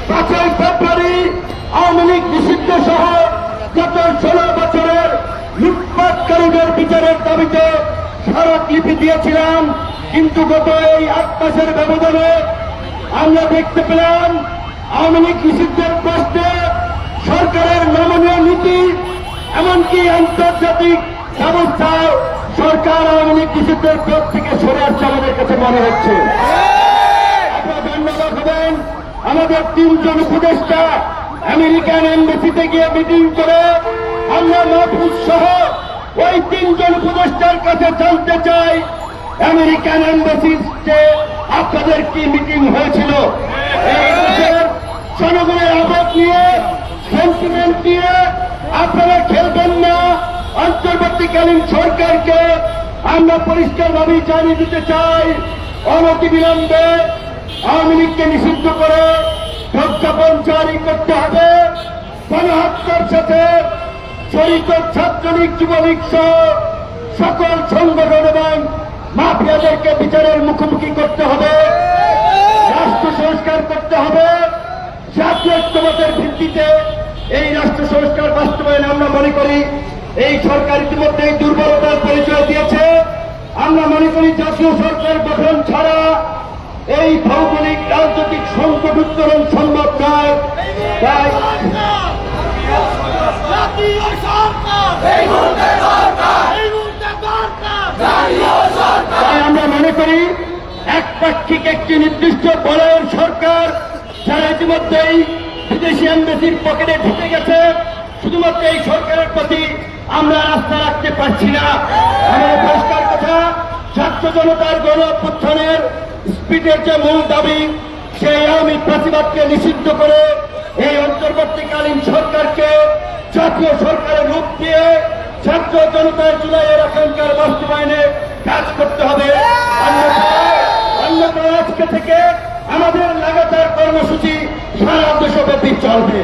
5ই ফেব্রুয়ারি আওয়ামী লীগ নিষিদ্ধ সহ গত 16 বছরের লুটপাটকারীদের বিচারের দাবিতে স্মারকলিপি দিয়েছিলাম। কিন্তু গত এই 8 মাসের ব্যবধানে আমরা দেখতে পেলাম আওয়ামী লীগ নিষিদ্ধের প্রশ্নে সরকারের নমনীয় নীতি, এমনকি আন্তর্জাতিক ব্যবস্থাও সরকার আওয়ামী লীগ নিষিদ্ধের পথ থেকে সরে আসছে আমাদের কাছে মনে হচ্ছে। আপনারা ধন্যবাদ হবেন আমাদের 3 জন উপদেষ্টা আমেরিকান এম্বাসিতে গিয়ে মিটিং করে আমরা মাহফুজ সহ ওই 3 জন উপদেষ্টার কাছে জানতে চাই আমেরিকান এম্বাসিতে আপনাদের কি মিটিং হয়েছিল? এই দেশের জনগণের আবেগ নিয়ে, সেন্টিমেন্ট নিয়ে আপনারা খেলবেন না। অন্তর্বর্তীকালীন সরকারকে আমরা পরিষ্কারভাবে জানিয়ে দিতে চাই, অনতিবিলম্বে আওয়ামী লীগকে নিষিদ্ধ করে প্রজ্ঞাপন জারি করতে হবে। গণহত্যার সাথে জড়িত ছাত্রলীগ, যুবলীগ সহ সকল সংগঠন এবং মাফিয়াদেরকে বিচারের মুখোমুখি করতে হবে। রাষ্ট্র সংস্কার করতে হবে। জাতীয় ঐক্যমতের ভিত্তিতে এই রাষ্ট্র সংস্কার বাস্তবায়নে আমরা মনে করি এই সরকার ইতিমধ্যে দুর্বলতার পরিচয় দিয়েছে। আমরা মনে করি জাতীয় সরকার গঠন ছাড়া এই ভৌগোলিক রাজনৈতিক সংকট উত্তরণ সম্ভব নয়। তাই আমরা মনে করি একপাক্ষিক একটি নির্দিষ্ট বলয়ের সরকার যারা ইতিমধ্যেই বিদেশি এমবেসির পকেটে ঢুকে গেছে, শুধুমাত্র এই সরকারের প্রতি আমরা আস্থা রাখতে পারছি না। আমাদের পরিষ্কার কথা, ছাত্র জনতার গণ অভ্যুত্থানের স্পিডের যে মূল দাবি, সেই আওয়ামী ফ্যাসিবাদকে নিষিদ্ধ করে এই অন্তর্বর্তীকালীন সরকারকে জাতীয় সরকারের রূপ দিয়ে ছাত্র জনতার জুলাইয়ের আকাঙ্ক্ষার বাস্তবায়নে কাজ করতে হবে। অন্যথা আজকে থেকে আমাদের লাগাতার কর্মসূচি সারা দেশব্যাপী চলবে।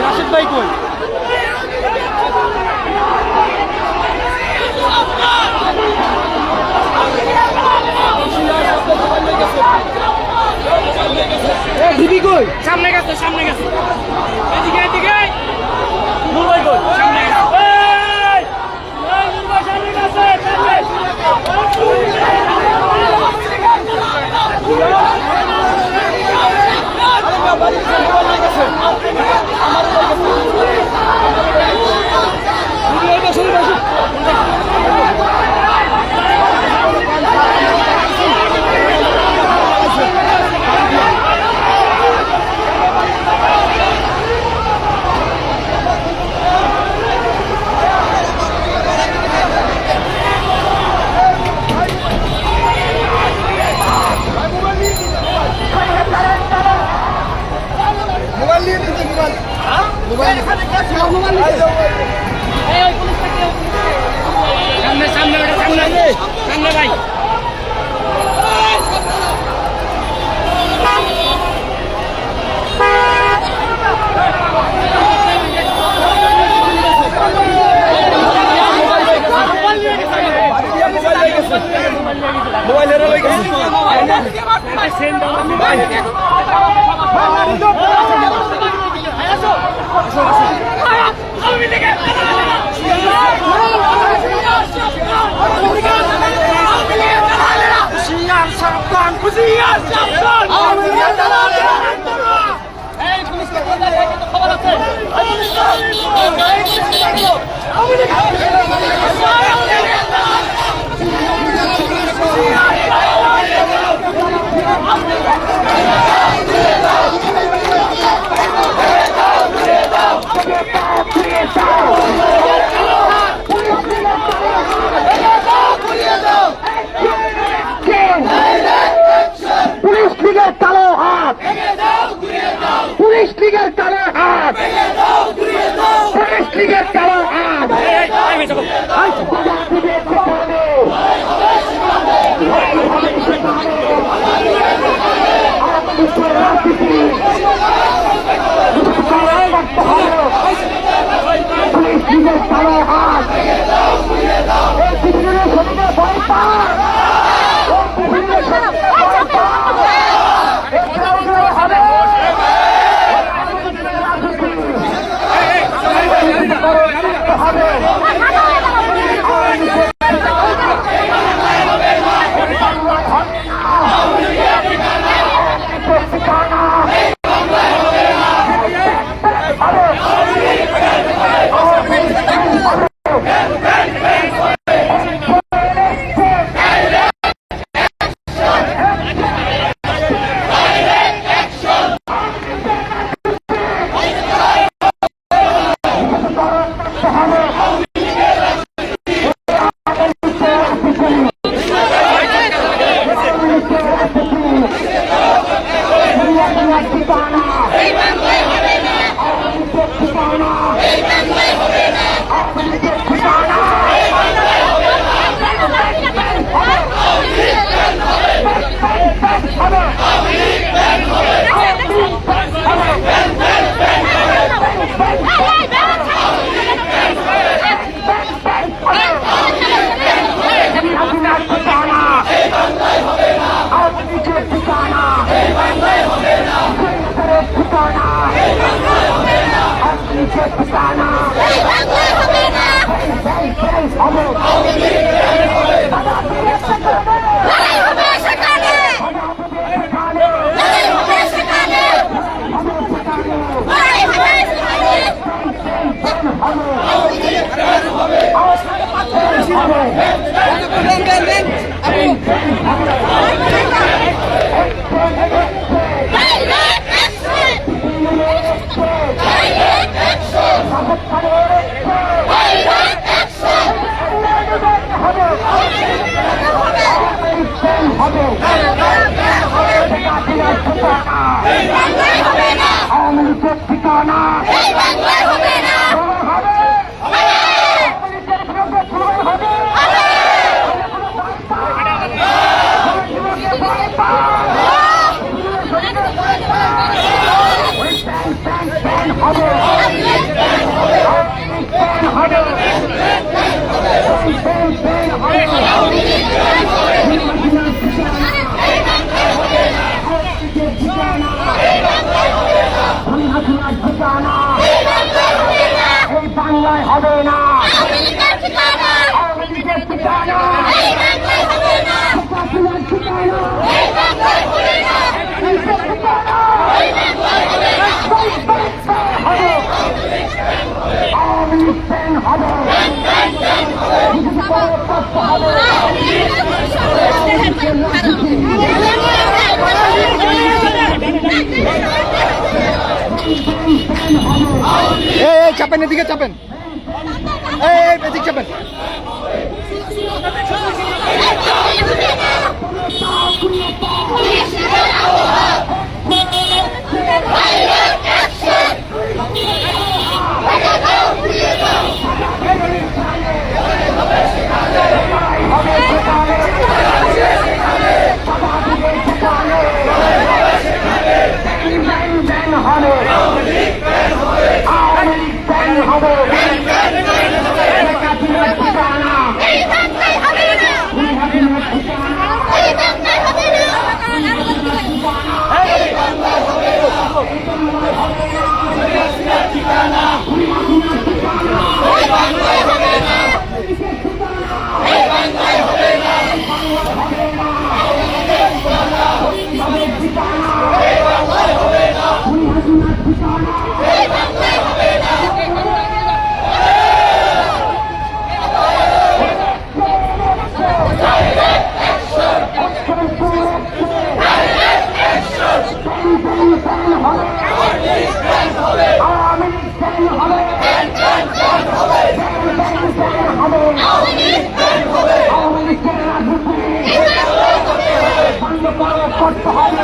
রাশেদ ভাই কই? সামনে গেছে এদিকে এদিকে মুম্বাই কই সামনে গেছে মুম্বাই সামনে গেছে সামনে ভাই মোবাইলের লই গেছে পুলিশ লীগের কালো হাত, পুলিশ লীগের কালো হাত, পুলিশ লীগের কালো হাত। পুলিশ লীগের কালো হাত ভয় পায় হবে ঠিকানা আওয়ামী লীগের ঠিকানা হবে আওয়ামী লীগের বিরুদ্ধে শুরু হবে এই বাংলায় হবে না আওয়ামী লীগের ঠিকানা এই চাপেন, এদিকে চাপেন, এই এদিকে চাপেন। করতে হবে